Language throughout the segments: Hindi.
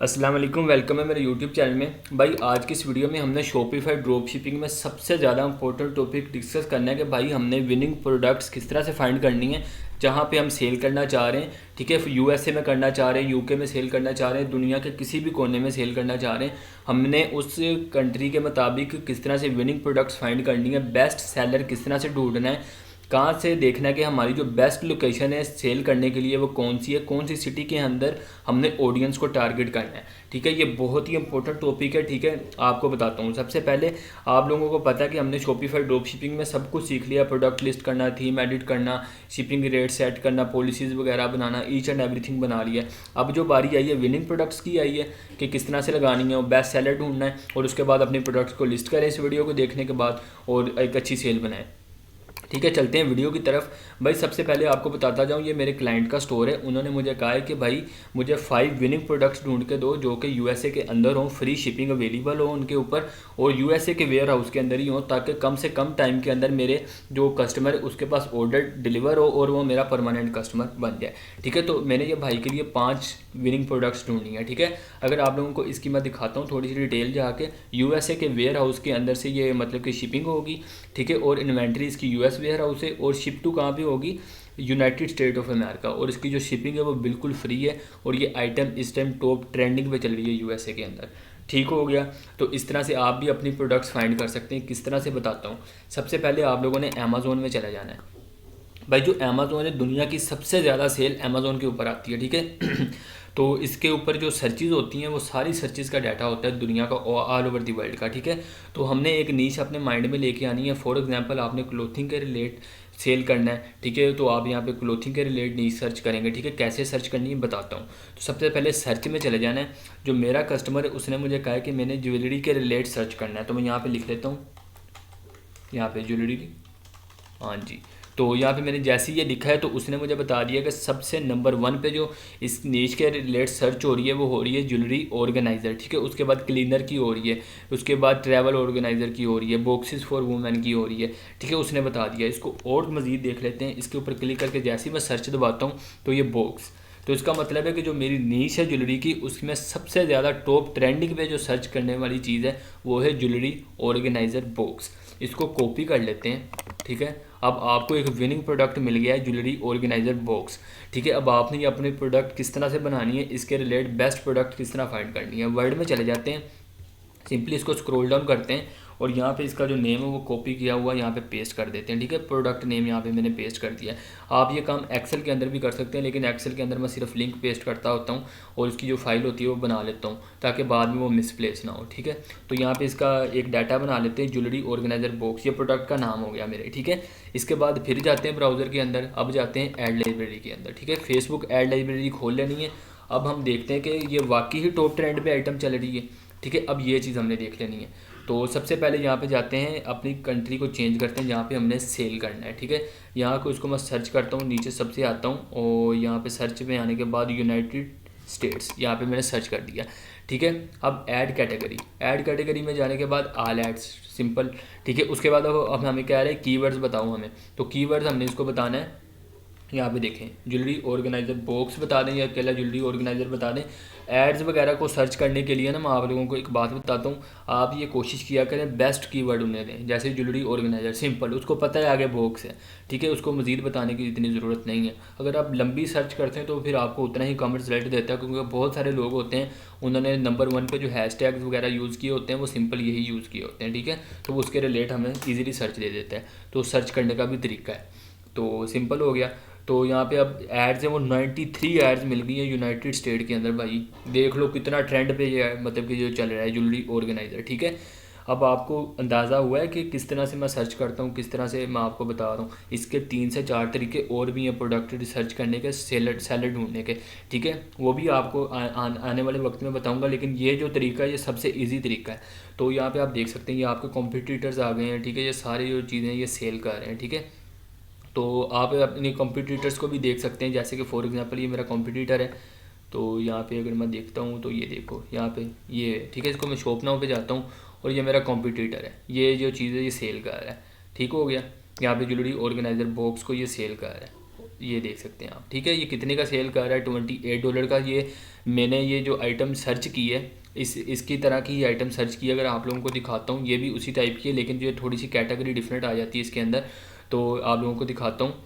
अस्सलाम वालेकुम, वेलकम है मेरे यूट्यूब चैनल में। भाई आज की इस वीडियो में हमने शॉपिफाई ड्रॉप शिपिंग में सबसे ज़्यादा इंपॉर्टेंट टॉपिक डिस्कस करना है कि भाई हमने विनिंग प्रोडक्ट्स किस तरह से फाइंड करनी है जहाँ पे हम सेल करना चाह रहे हैं। ठीक है, यूएसए में करना चाह रहे हैं, यूके में सेल करना चाह रहे हैं, दुनिया के किसी भी कोने में सेल करना चाह रहे हैं। हमने उस कंट्री के मुताबिक किस तरह से विनिंग प्रोडक्ट्स फाइंड करनी है, बेस्ट सेलर किस तरह से ढूंढना है, कहाँ से देखना है कि हमारी जो बेस्ट लोकेशन है सेल करने के लिए वो कौन सी है, कौन सी सिटी के अंदर हमने ऑडियंस को टारगेट करना है। ठीक है, ये बहुत ही इंपॉर्टेंट टॉपिक है। ठीक है, आपको बताता हूँ। सबसे पहले आप लोगों को पता है कि हमने शॉपिफाई ड्रॉप शिपिंग में सब कुछ सीख लिया। प्रोडक्ट लिस्ट करना, थीम एडिट करना, शिपिंग रेट सेट करना, पॉलिसीज़ वगैरह बनाना, ईच एंड एवरीथिंग बना लिया। अब जो बारी आई है विनिंग प्रोडक्ट्स की आई है कि किस तरह से लगानी है, वो बेस्ट सेलर ढूंढना है और उसके बाद अपने प्रोडक्ट्स को लिस्ट करें इस वीडियो को देखने के बाद और एक अच्छी सेल बनाएं। ठीक है, चलते हैं वीडियो की तरफ। भाई सबसे पहले आपको बताता जाऊँ, ये मेरे क्लाइंट का स्टोर है। उन्होंने मुझे कहा है कि भाई मुझे 5 विनिंग प्रोडक्ट्स ढूंढ के दो जो कि यूएसए के अंदर हों, फ्री शिपिंग अवेलेबल हो उनके ऊपर और यूएसए के वेयर हाउस के अंदर ही हो, ताकि कम से कम टाइम के अंदर मेरे जो कस्टमर है उसके पास ऑर्डर डिलीवर हो और वो मेरा परमानेंट कस्टमर बन जाए। ठीक है, तो मैंने ये भाई के लिए 5 विनिंग प्रोडक्ट्स ढूंढनी है। ठीक है, अगर आप लोगों को इसकी मैं दिखाता हूँ थोड़ी सी डिटेल जाके। यूएसए के वेयर हाउस के अंदर से ये मतलब कि शिपिंग होगी। ठीक है, और इन्वेंट्री इसकी यूएस वेयर हाउस है और शिप टू कहाँ पे होगी, यूनाइटेड स्टेट ऑफ अमेरिका। और इसकी जो शिपिंग है वो बिल्कुल फ्री है और ये आइटम इस टाइम टॉप ट्रेंडिंग पे चल रही है यूएसए के अंदर। ठीक हो गया, तो इस तरह से आप भी अपनी प्रोडक्ट्स फाइंड कर सकते हैं। किस तरह से बताता हूँ। सबसे पहले आप लोगों ने अमेज़ोन में चला जाना है। भाई जो अमेज़ोन है, दुनिया की सबसे ज़्यादा सेल अमेज़ोन के ऊपर आती है। ठीक है तो इसके ऊपर जो सर्चेज़ होती हैं वो सारी सर्चेज़ का डाटा होता है दुनिया का, ऑल ओवर दी वर्ल्ड का। ठीक है, तो हमने एक नीश अपने माइंड में लेके आनी है। फॉर एग्जांपल आपने क्लोथिंग के रिलेट सेल करना है। ठीक है, तो आप यहाँ पे क्लोथिंग के रिलेट नीश सर्च करेंगे। ठीक है, कैसे सर्च करनी है बताता हूँ। तो सबसे पहले सर्च में चले जाना है। जो मेरा कस्टमर है उसने मुझे कहा है कि मैंने ज्वेलरी के रिलेट सर्च करना है, तो मैं यहाँ पर लिख लेता हूँ, यहाँ पर ज्वेलरी की। हाँ जी, तो यहाँ पे मैंने जैसे ही ये लिखा है तो उसने मुझे बता दिया कि सबसे नंबर 1 पे जो इस नीच के रिलेट सर्च हो रही है वो हो रही है ज्वेलरी ऑर्गेनाइज़र। ठीक है, उसके बाद क्लीनर की हो रही है, उसके बाद ट्रैवल ऑर्गेनाइज़र की हो रही है, बॉक्सेस फॉर वुमेन की हो रही है। ठीक है, उसने बता दिया। इसको और मज़ीद देख लेते हैं। इसके ऊपर क्लिक करके जैसे ही मैं सर्च दबाता हूँ तो ये बॉक्स, तो इसका मतलब है कि जो मेरी नीश है ज्वेलरी की उसमें सबसे ज़्यादा टॉप ट्रेंडिंग पे जो सर्च करने वाली चीज़ है वो है ज्वेलरी ऑर्गेनाइज़र बॉक्स। इसको कॉपी कर लेते हैं। ठीक है, अब आपको एक विनिंग प्रोडक्ट मिल गया है, ज्वेलरी ऑर्गेनाइज़र बॉक्स। ठीक है, अब आपने ये अपने प्रोडक्ट किस तरह से बनानी है, इसके रिलेट बेस्ट प्रोडक्ट किस तरह फाइंड करनी है। वर्ड में चले जाते हैं, सिंपली इसको स्क्रॉल डाउन करते हैं और यहाँ पे इसका जो नेम है वो कॉपी किया हुआ यहाँ पे पेस्ट कर देते हैं। ठीक है, प्रोडक्ट नेम यहाँ पे मैंने पेस्ट कर दिया है। आप ये काम एक्सेल के अंदर भी कर सकते हैं, लेकिन एक्सेल के अंदर मैं सिर्फ लिंक पेस्ट करता होता हूँ और इसकी जो फाइल होती है वो बना लेता हूँ ताकि बाद में वो मिसप्लेस ना हो। ठीक है, तो यहाँ पर इसका एक डाटा बना लेते हैं, ज्वेलरी ऑर्गेनाइज़र बॉक्स, ये प्रोडक्ट का नाम हो गया मेरे। ठीक है, इसके बाद फिर जाते हैं ब्राउज़र के अंदर, अब जाते हैं ऐड लाइब्रेरी के अंदर। ठीक है, फेसबुक ऐड लाइब्रेरी खोल लेनी है। अब हम देखते हैं कि ये वाकई ही टॉप ट्रेंड पे आइटम चल रही है। ठीक है, अब ये चीज़ हमने देख लेनी है। तो सबसे पहले यहाँ पे जाते हैं, अपनी कंट्री को चेंज करते हैं जहाँ पे हमने सेल करना है। ठीक है, यहाँ को इसको मैं सर्च करता हूँ, नीचे सबसे आता हूँ और यहाँ पे सर्च में आने के बाद यूनाइटेड स्टेट्स यहाँ पे मैंने सर्च कर दिया। ठीक है, अब ऐड कैटेगरी में जाने के बाद ऑल एड्स, सिंपल। ठीक है, उसके बाद अब हमें क्या है, कीवर्ड्स बताऊँ हमें, तो कीवर्ड्स हमने इसको बताना है। यहाँ पे देखें, ज्वेलरी ऑर्गेनाइज़र बॉक्स बता दें या अकेला ज्वेलरी ऑर्गेनाइज़र बता दें। एड्स वगैरह को सर्च करने के लिए ना मैं आप लोगों को एक बात बताता हूँ, आप ये कोशिश किया करें बेस्ट कीवर्ड उन्हें दें। जैसे ज्वेलरी ऑर्गेनाइज़र सिंपल, उसको पता है आगे बॉक्स है। ठीक है, उसको मज़ीद बताने की इतनी ज़रूरत नहीं है। अगर आप लंबी सर्च करते हैं तो फिर आपको उतना ही कम रिजल्ट देता है, क्योंकि बहुत सारे लोग होते हैं उन्होंने नंबर 1 पे जो हैशटैग्स वगैरह यूज़ किए होते हैं वो सिंपल यही यूज़ किए होते हैं। ठीक है, तो उसके रिलेट हमें ईजिली सर्च दे देता है। तो सर्च करने का भी तरीका है, तो सिंपल हो गया। तो यहाँ पे अब एड्स हैं वो 93 एड्स मिल गई हैं यूनाइटेड स्टेट के अंदर। भाई देख लो कितना ट्रेंड पे ये है, मतलब कि जो चल रहा है ज्वेलरी ऑर्गेनाइज़र। ठीक है, अब आपको अंदाज़ा हुआ है कि किस तरह से मैं सर्च करता हूँ, किस तरह से मैं आपको बता रहा हूँ। इसके 3 से 4 तरीके और भी हैं प्रोडक्ट रिसर्च करने के, सेलर ढूंढने के। ठीक है, वो भी आपको आने वाले वक्त में बताऊँगा, लेकिन ये जो तरीका है ये सबसे ईजी तरीका है। तो यहाँ पर आप देख सकते हैं ये आपके कॉम्पिटिटर्स आ गए हैं। ठीक है, ये सारी जो चीज़ें ये सेल कर रहे हैं। ठीक है, तो आप अपने कॉम्पिटिटर्स को भी देख सकते हैं, जैसे कि फॉर एग्जांपल ये मेरा कॉम्पिटिटर है। तो यहाँ पे अगर मैं देखता हूँ तो ये देखो यहाँ पे ये, ठीक है, इसको मैं शॉप नाउ पे जाता हूँ और ये मेरा कॉम्पिटिटर है। ये जो चीज़ है ये सेल कर रहा है। ठीक हो गया, यहाँ पे ज्वेलरी ऑर्गेनाइज़र बॉक्स को ये सेल कर रहा है। ये देख सकते हैं आप, ठीक है। ये कितने का सेल कर रहा है, $28 का। ये मैंने ये जो आइटम सर्च की है इसकी तरह की आइटम सर्च की, अगर आप लोगों को दिखाता हूँ, ये भी उसी टाइप की है, लेकिन जो थोड़ी सी कैटेगरी डिफरेंट आ जाती है इसके अंदर, तो आप लोगों को दिखाता हूँ।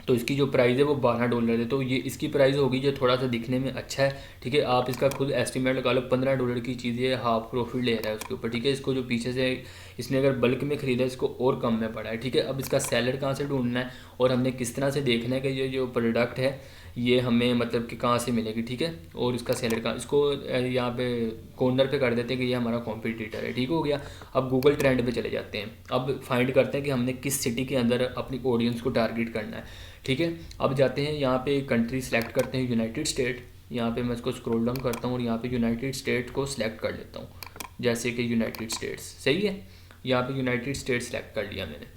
तो इसकी जो प्राइस है वो $12 है, तो ये इसकी प्राइस होगी जो थोड़ा सा दिखने में अच्छा है, ठीक है। आप इसका खुद एस्टिमेट लगा लो, $15 की चीज़ ये हाफ प्रॉफिट ले रहा है उसके ऊपर, ठीक है। इसको जो पीछे से इसने अगर बल्क में ख़रीदा इसको और कम में पड़ा है, ठीक है। अब इसका सेलर कहाँ से ढूंढना है और हमने किस तरह से देखना है कि ये जो प्रोडक्ट है ये हमें मतलब कि कहाँ से मिलेगी, ठीक है। और इसका सेलर का इसको यहाँ पे कॉर्नर पे कर देते हैं कि ये हमारा कॉम्पिटिटर है, ठीक हो गया। अब गूगल ट्रेंड पे चले जाते हैं, अब फाइंड करते हैं कि हमने किस सिटी के अंदर अपनी ऑडियंस को टारगेट करना है, ठीक है। अब जाते हैं यहाँ पे कंट्री सेलेक्ट करते हैं यूनाइटेड स्टेट, यहाँ पे मैं इसको स्क्रॉल डाउन करता हूँ और यहाँ पे यूनाइटेड स्टेट को सिलेक्ट कर लेता हूँ, जैसे कि यूनाइटेड स्टेट्स, सही है। यहाँ पे यूनाइटेड स्टेट्स सेलेक्ट कर लिया मैंने।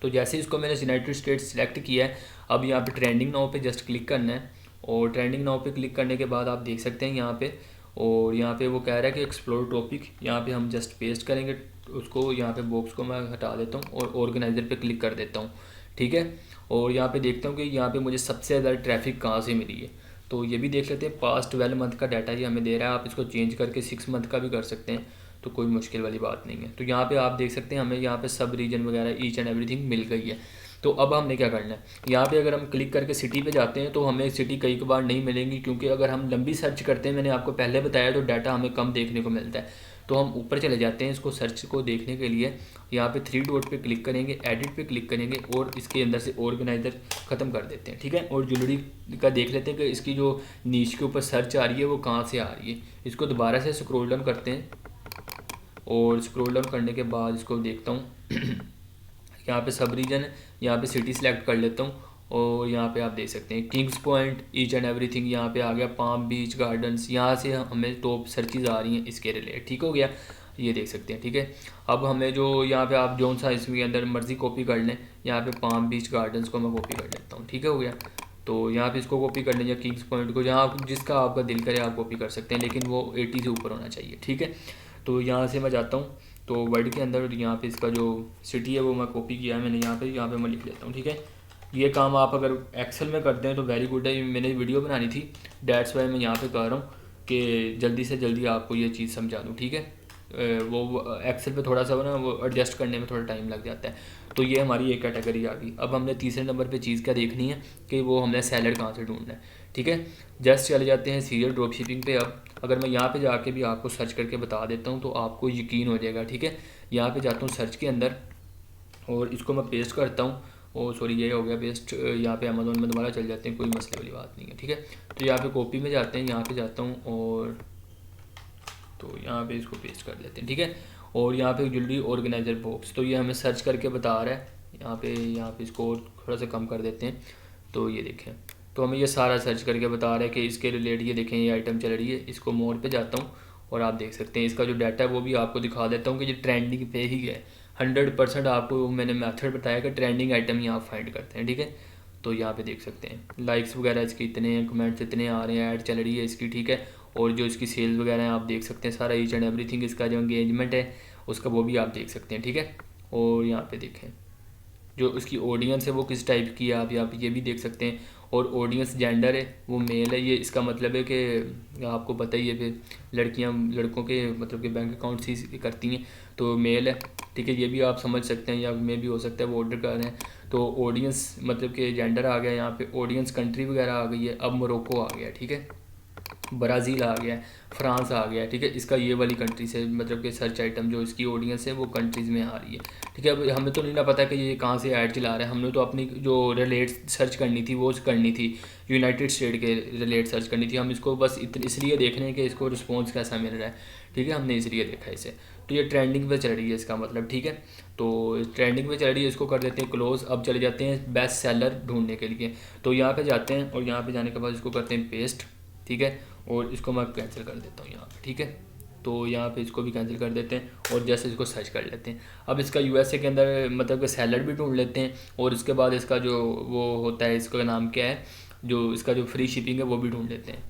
तो जैसे इसको मैंने यूनाइटेड स्टेट्स सेलेक्ट किया है, अब यहाँ पे ट्रेंडिंग नाउ पे जस्ट क्लिक करना है, और ट्रेंडिंग नाउ पे क्लिक करने के बाद आप देख सकते हैं यहाँ पे, और यहाँ पे वो कह रहा है कि एक्सप्लोर टॉपिक, यहाँ पे हम जस्ट पेस्ट करेंगे उसको, यहाँ पे बॉक्स को मैं हटा देता हूँ और ऑर्गेनाइज़र पे क्लिक कर देता हूँ, ठीक है। और यहाँ पे देखता हूँ कि यहाँ पे मुझे सबसे ज़्यादा ट्रैफिक कहाँ से मिली है, तो ये भी देख लेते हैं। पास्ट 12 मंथ का डाटा ये हमें दे रहा है, आप इसको चेंज करके 6 मंथ का भी कर सकते हैं, तो कोई मुश्किल वाली बात नहीं है। तो यहाँ पे आप देख सकते हैं हमें यहाँ पे सब रीजन वगैरह ईच एंड एवरीथिंग मिल गई है। तो अब हमने क्या करना है, यहाँ पे अगर हम क्लिक करके सिटी पे जाते हैं तो हमें सिटी कई बार नहीं मिलेंगी, क्योंकि अगर हम लंबी सर्च करते हैं, मैंने आपको पहले बताया, तो डाटा हमें कम देखने को मिलता है। तो हम ऊपर चले जाते हैं इसको सर्च को देखने के लिए, यहाँ पे 3 डॉट पे क्लिक करेंगे, एडिट पे क्लिक करेंगे और इसके अंदर से ऑर्गेनाइजर ख़त्म कर देते हैं, ठीक है। और ज्वेलरी का देख लेते हैं कि इसकी जो नीच के ऊपर सर्च आ रही है वो कहाँ से आ रही है। इसको दोबारा से स्क्रॉल डाउन करते हैं, और स्क्रॉल डाउन करने के बाद इसको देखता हूँ यहाँ पे सब रीजन है, यहाँ पे सिटी सेलेक्ट कर लेता हूँ, और यहाँ पे आप देख सकते हैं Kings point each and everything यहाँ पे आ गया, पाम बीच गार्डन्स, यहाँ से हमें टॉप सर्चेज आ रही हैं इसके रिलेटेड, ठीक हो गया। ये देख सकते हैं, ठीक है। अब हमें जो यहाँ पे आप जो सा इसके अंदर मर्जी कॉपी कर लें, यहाँ पे पाम बीच गार्डन्स को मैं कॉपी कर लेता हूँ, ठीक हो गया। तो यहाँ पे इसको कॉपी कर लें, या किंग्स पॉइंट को, जहाँ जिसका आपका दिल करे आप कॉपी कर सकते हैं, लेकिन वो 80 से ऊपर होना चाहिए, ठीक है। तो यहाँ से मैं जाता हूँ, तो वर्ड के अंदर यहाँ पे इसका जो सिटी है वो मैं कॉपी किया है मैंने, यहाँ पे मैं लिख लेता हूँ, ठीक है। ये काम आप अगर एक्सेल में करते हैं तो वेरी गुड है। मैंने वीडियो बनानी थी, डैट्स वाई मैं यहाँ पे कर रहा हूँ कि जल्दी से जल्दी आपको ये चीज़ समझा दूँ, ठीक है। वो एक्सेल पे थोड़ा सा ना वो एडजस्ट करने में थोड़ा टाइम लग जाता है। तो ये हमारी एक कैटेगरी आ गई। अब हमने तीसरे नंबर पे चीज़ क्या देखनी है कि वो हमने सेलर कहाँ से ढूंढना है, ठीक है। जस्ट चले जाते हैं सीरियल ड्रॉप शिपिंग पे। अब अगर मैं यहाँ पे जाके भी आपको सर्च करके बता देता हूँ तो आपको यकीन हो जाएगा, ठीक है। यहाँ पे जाता हूँ सर्च के अंदर और इसको मैं पेस्ट करता हूँ, और सॉरी ये हो गया पेस्ट। यहाँ पे अमेज़ोन में दोबारा चल जाते हैं, कोई मसले वाली बात नहीं है, ठीक है। तो यहाँ पे कॉपी में जाते हैं, यहाँ पे जाता हूँ और तो यहाँ पे इसको पेस्ट कर लेते हैं, ठीक है। और यहाँ पे ज्वेलरी ऑर्गेनाइजर बॉक्स, तो ये हमें सर्च करके बता रहा है। यहाँ पे इसको और थोड़ा सा कम कर देते हैं, तो ये देखें, तो हमें ये सारा सर्च करके बता रहा है कि इसके रिलेटेड ये देखें ये आइटम चल रही है। इसको मोर पे जाता हूँ और आप देख सकते हैं इसका जो डाटा है वो भी आपको दिखा देता हूँ कि ये ट्रेंडिंग पे ही है। 100% आपको मैंने मेथड बताया कि ट्रेंडिंग आइटम ही आप फाइंड करते हैं, ठीक है। तो यहाँ पे देख सकते हैं लाइक्स वगैरह इसके इतने हैं, कमेंट्स इतने आ रहे हैं, ऐड चल रही है इसकी, ठीक है। और जो इसकी सेल्स वगैरह हैं आप देख सकते हैं सारा ईच एंड एवरीथिंग। इसका जो एंगेजमेंट है उसका वो भी आप देख सकते हैं, ठीक है। और यहाँ पे देखें जो उसकी ऑडियंस है वो किस टाइप की है, आप यहाँ पे ये भी देख सकते हैं। और ऑडियंस जेंडर है वो मेल है, ये इसका मतलब है कि आपको पता ही है फिर लड़कियाँ लड़कों के मतलब कि बैंक अकाउंट ही करती हैं, तो मेल है, ठीक है। ये भी आप समझ सकते हैं, या मे भी हो सकता है वो ऑर्डर कर रहे हैं। तो ऑडियंस मतलब कि जेंडर आ गया, यहाँ पे ऑडियंस कंट्री वगैरह आ गई है। अब मोरक्को आ गया, ठीक है, ब्राज़ील आ गया, फ्रांस आ गया, ठीक है। इसका ये वाली कंट्री से मतलब कि सर्च आइटम जो इसकी ऑडियंस है वो कंट्रीज़ में आ रही है, ठीक है। अब हमें तो नहीं ना पता कि ये कहाँ से ऐड चला रहा है, हमने तो अपनी जो रिलेट सर्च करनी थी वो करनी थी, यूनाइटेड स्टेट के रिलेट सर्च करनी थी। हम इसको बस इसलिए देख रहे हैं कि इसको रिस्पॉन्स कैसा मिल रहा है, ठीक है, हमने इसलिए देखा इसे। तो ये ट्रेंडिंग पे चल रही है इसका मतलब, ठीक है। तो ट्रेंडिंग पे चल रही है, इसको कर देते हैं क्लोज। अब चले जाते हैं बेस्ट सेलर ढूंढने के लिए, तो यहाँ पे जाते हैं और यहाँ पे जाने के बाद इसको करते हैं पेस्ट, ठीक है। और इसको मैं कैंसिल कर देता हूँ यहाँ पे, ठीक है। तो यहाँ पे इसको भी कैंसिल कर देते हैं और जैसे इसको सर्च कर लेते हैं। अब इसका यूएसए के अंदर मतलब कि सेलर भी ढूंढ लेते हैं, और इसके बाद इसका जो वो होता है इसका नाम क्या है, जो इसका जो फ्री शिपिंग है वो भी ढूंढ लेते हैं।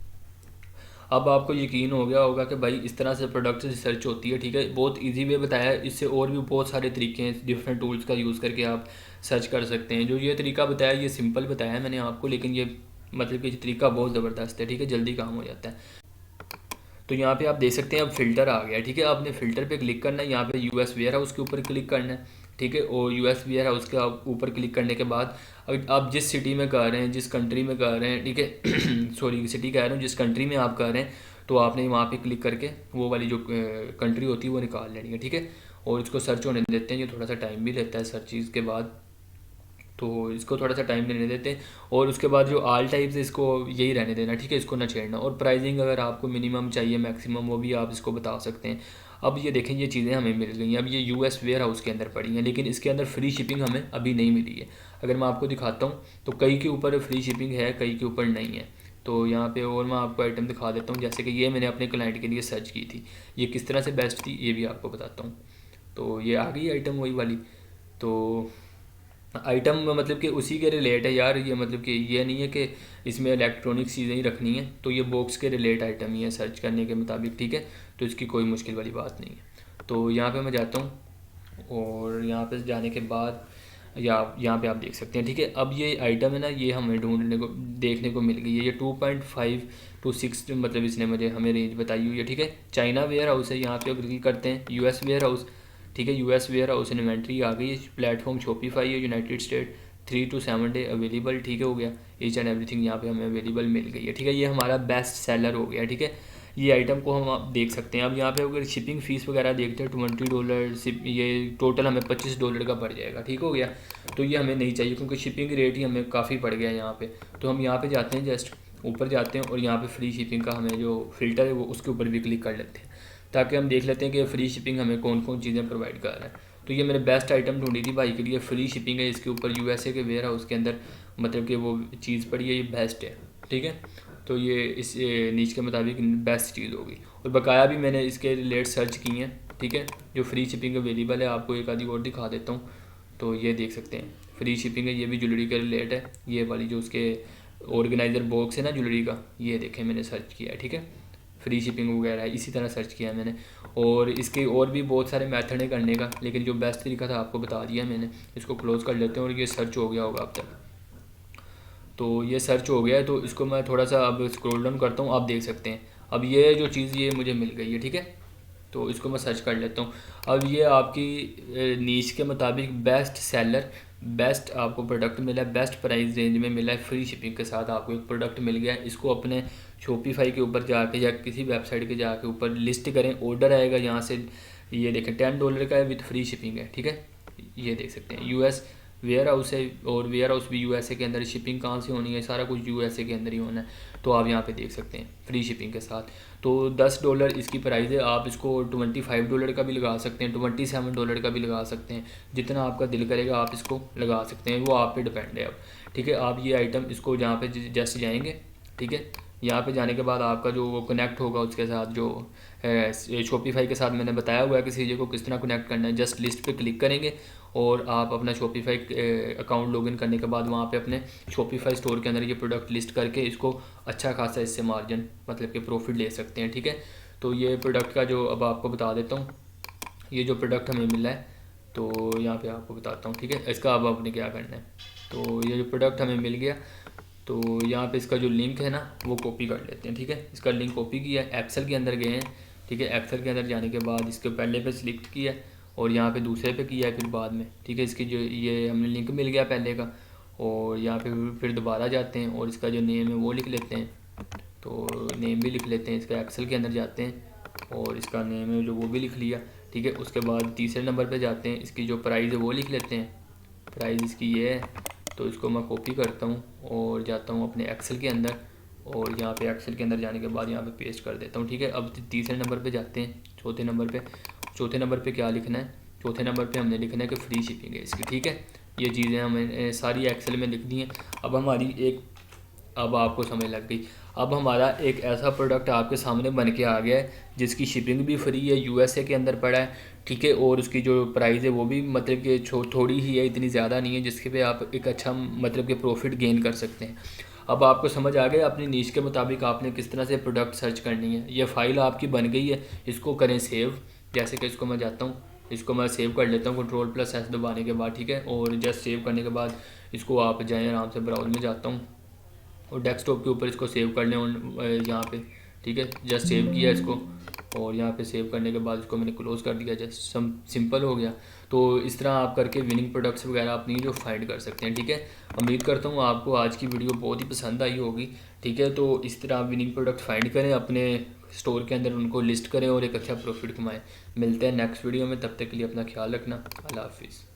अब आपको यकीन हो गया होगा कि भाई इस तरह से प्रोडक्ट रिसर्च होती है, ठीक है। बहुत इजी वे बताया है, इससे और भी बहुत सारे तरीके हैं, डिफरेंट टूल्स का यूज़ करके आप सर्च कर सकते हैं। जो ये तरीका बताया ये सिंपल बताया है मैंने आपको, लेकिन ये मतलब कि तरीका बहुत ज़बरदस्त है, ठीक है, जल्दी काम हो जाता है। तो यहाँ पे आप देख सकते हैं अब फ़िल्टर आ गया, ठीक है। आपने फ़िल्टर पे क्लिक करना है, यहाँ पे यूएस वेयर हाउस के ऊपर क्लिक करना है, ठीक है। और यूएस वेयर हाउस के ऊपर क्लिक करने के बाद अगर आप जिस सिटी में कर रहे हैं, जिस कंट्री में कर रहे हैं, ठीक है सॉरी सिटी कह रहा हूँ, जिस कंट्री में आप कर रहे हैं, तो आपने वहाँ पे क्लिक करके वो वाली जो कंट्री होती है वो निकाल लेनी है, ठीक है। और इसको सर्च होने देते हैं, ये थोड़ा सा टाइम भी लेता है सर्च चीज़ के बाद, तो इसको थोड़ा सा टाइम लेने देते हैं। और उसके बाद जो आल टाइप्स है इसको यही रहने देना, ठीक है, इसको ना छेड़ना। और प्राइसिंग अगर आपको मिनिमम चाहिए मैक्सिमम वो भी आप इसको बता सकते हैं। अब ये देखें ये चीज़ें हमें मिल गई हैं, अब ये यूएस वेयर हाउस के अंदर पड़ी हैं, लेकिन इसके अंदर फ्री शिपिंग हमें अभी नहीं मिली है। अगर मैं आपको दिखाता हूँ तो कई के ऊपर फ्री शिपिंग है, कई के ऊपर नहीं है। तो यहाँ पे और मैं आपको आइटम दिखा देता हूँ, जैसे कि ये मैंने अपने क्लाइंट के लिए सर्च की थी, ये किस तरह से बेस्ट थी ये भी आपको बताता हूँ। तो ये आ गई आइटम वही वाली। तो आइटम मतलब कि उसी के रिलेट है यार, ये मतलब कि ये नहीं है कि इसमें इलेक्ट्रॉनिक चीज़ें ही रखनी है, तो ये बॉक्स के रिलेट आइटम ही है सर्च करने के मुताबिक, ठीक है। तो इसकी कोई मुश्किल वाली बात नहीं है। तो यहाँ पे मैं जाता हूँ और यहाँ पे जाने के बाद या यहाँ पे आप देख सकते हैं, ठीक है। अब ये आइटम है ना, ये हमें ढूंढने को देखने को मिल गई है, ये 2.5 to 6 मतलब इसने मुझे हमें रेंज बताई हुई है, ठीक है। चाइना वेयर हाउस है, यहाँ पे अगर क्लिक करते हैं यूएस वेयर हाउस, ठीक है। यूएस वेयर हाउस इन्वेंट्री आ गई, प्लेटफॉर्म शॉपिफाई है, United state 3 to 7 day available, ठीक है, हो गया। ईच एंड एवरीथिंग यहाँ पे हमें अवेलेबल मिल गई है, ठीक है। ये हमारा बेस्ट सेलर हो गया, ठीक है। ये आइटम को हम आप देख सकते हैं। अब यहाँ पे अगर शिपिंग फ़ीस वगैरह देखते हैं $20, ये टोटल हमें $25 का पड़ जाएगा, ठीक हो गया। तो ये हमें नहीं चाहिए क्योंकि शिपिंग रेट ही हमें काफ़ी पड़ गया है यहाँ पे। तो हम यहाँ पे जाते हैं, जस्ट ऊपर जाते हैं और यहाँ पे फ्री शिपिंग का हमें जो फ़िल्टर है वो उसके ऊपर भी क्लिक कर लेते हैं, ताकि हम देख लेते हैं कि फ्री शिपिंग हमें कौन कौन चीज़ें प्रोवाइड कर रहा है। तो ये मैंने बेस्ट आइटम ढूंढी थी भाई के लिए, फ्री शिपिंग है, इसके ऊपर यूएसए के वेयर हाउस के अंदर मतलब कि वो चीज़ पड़ी है, ये बेस्ट है, ठीक है। तो ये इस नीच के मुताबिक बेस्ट चीज़ होगी। और बकाया भी मैंने इसके रिलेट सर्च की हैं, ठीक है, जो फ्री शिपिंग अवेलेबल है। आपको एक आधी और दिखा देता हूँ, तो ये देख सकते हैं फ्री शिपिंग है, ये भी ज्वेलरी के रिलेट है। ये वाली जो उसके ऑर्गेनाइज़र बॉक्स है ना ज्वेलरी का, ये देखें मैंने सर्च किया है, ठीक है। फ्री शिपिंग वगैरह है, इसी तरह सर्च किया है मैंने। और इसके और भी बहुत सारे मेथड है करने का, लेकिन जो बेस्ट तरीका था आपको बता दिया मैंने। इसको क्लोज़ कर लेते हैं और ये सर्च हो गया होगा अब तक। तो ये सर्च हो गया है, तो इसको मैं थोड़ा सा अब स्क्रॉल डाउन करता हूँ, आप देख सकते हैं अब ये जो चीज़ ये मुझे मिल गई है, ठीक है। तो इसको मैं सर्च कर लेता हूँ। अब ये आपकी नीश के मुताबिक बेस्ट सेलर, बेस्ट आपको प्रोडक्ट मिला है, बेस्ट प्राइस रेंज में मिला है, फ्री शिपिंग के साथ आपको एक प्रोडक्ट मिल गया है। इसको अपने शॉपिफाई के ऊपर जाके या किसी वेबसाइट के जाके ऊपर लिस्ट करें, ऑर्डर आएगा यहाँ से। ये देखें $10 का है विद फ्री शिपिंग है, ठीक है। ये देख सकते हैं यूएस वेयर हाउस है, और वेयर हाउस भी यूएसए के अंदर, शिपिंग कहाँ से होनी है, सारा कुछ यूएसए के अंदर ही होना है। तो आप यहाँ पे देख सकते हैं फ्री शिपिंग के साथ। तो $10 इसकी प्राइस है, आप इसको $25 का भी लगा सकते हैं, $27 का भी लगा सकते हैं, जितना आपका दिल करेगा आप इसको लगा सकते हैं, वो आप पे डिपेंड है अब, ठीक है। आप ये आइटम इसको जहाँ पे जस्ट जाएंगे, ठीक है, यहाँ पे जाने के बाद आपका जो वो कनेक्ट होगा उसके साथ जो शॉपिफाई के साथ मैंने बताया हुआ है कि सीजे को किस तरह कनेक्ट करना है। जस्ट लिस्ट पे क्लिक करेंगे और आप अपना शॉपिफाई अकाउंट लॉगिन करने के बाद वहाँ पे अपने शॉपिफाई स्टोर के अंदर ये प्रोडक्ट लिस्ट करके इसको अच्छा खासा इससे मार्जिन मतलब कि प्रॉफिट ले सकते हैं, ठीक है। तो ये प्रोडक्ट का जो अब आपको बता देता हूँ, ये जो प्रोडक्ट हमें मिला है, तो यहाँ पे आपको बताता हूँ, ठीक है। इसका अब आपने क्या करना है, तो ये जो प्रोडक्ट हमें मिल गया, तो यहाँ पे इसका जो लिंक है ना वो कॉपी कर लेते हैं, ठीक है। इसका लिंक कॉपी किया है, एक्सेल के अंदर गए हैं, ठीक है। एक्सेल के अंदर जाने के बाद इसके पहले पे सिलेक्ट किया और यहाँ पे दूसरे पे किया है, फिर बाद में, ठीक है। इसकी जो ये हमें लिंक मिल गया पहले का, और यहाँ पे फिर दोबारा जाते हैं और इसका जो नेम है वो लिख लेते हैं, तो नेम भी लिख लेते हैं। इसका एक्सेल के अंदर जाते हैं और इसका नेम है जो वो भी लिख लिया, ठीक है। उसके बाद तीसरे नंबर पे जाते हैं, इसकी जो प्राइस है वो लिख लेते हैं, प्राइस इसकी ये है। तो इसको मैं कॉपी करता हूँ और जाता हूँ अपने एक्सेल के अंदर, और यहाँ पे एक्सेल के अंदर जाने के बाद यहाँ पे पेस्ट कर देता हूँ, ठीक है। अब तीसरे नंबर पे जाते हैं, चौथे नंबर पे क्या लिखना है, चौथे नंबर पे हमने लिखना है कि फ्री शिपिंग है इसकी, ठीक है। ये चीज़ें हमें सारी एक्सेल में लिखनी है। अब हमारी एक, अब आपको समझ लग गई, अब हमारा एक ऐसा प्रोडक्ट आपके सामने बन के आ गया है जिसकी शिपिंग भी फ्री है, यूएसए के अंदर पड़ा है, ठीक है। और उसकी जो प्राइस है वो भी मतलब कि थोड़ी ही है, इतनी ज़्यादा नहीं है, जिसके पे आप एक अच्छा मतलब कि प्रॉफिट गेन कर सकते हैं। अब आपको समझ आ गया अपनी नीश के मुताबिक आपने किस तरह से प्रोडक्ट सर्च करनी है। ये फ़ाइल आपकी बन गई है, इसको करें सेव। जैसे कि इसको मैं जाता हूँ, इसको मैं सेव कर लेता हूँ Ctrl+S दबाने के बाद, ठीक है। और जस्ट सेव करने के बाद इसको आप जाएँ आराम से, ब्राउज़ में जाता हूँ और डेस्कटॉप के ऊपर इसको सेव कर लें यहाँ पे, ठीक है। जस्ट सेव किया इसको और यहाँ पे सेव करने के बाद इसको मैंने क्लोज़ कर दिया, जस्ट सिंपल हो गया। तो इस तरह आप करके विनिंग प्रोडक्ट्स वगैरह अपनी जो फाइंड कर सकते हैं, ठीक है। उम्मीद करता हूँ आपको आज की वीडियो बहुत ही पसंद आई होगी, ठीक है। तो इस तरह आप विनिंग प्रोडक्ट फाइंड करें, अपने स्टोर के अंदर उनको लिस्ट करें और एक अच्छा प्रॉफिट कमाएं। मिलते हैं नेक्स्ट वीडियो में, तब तक के लिए अपना ख्याल रखना। अल्लाह हाफिज़।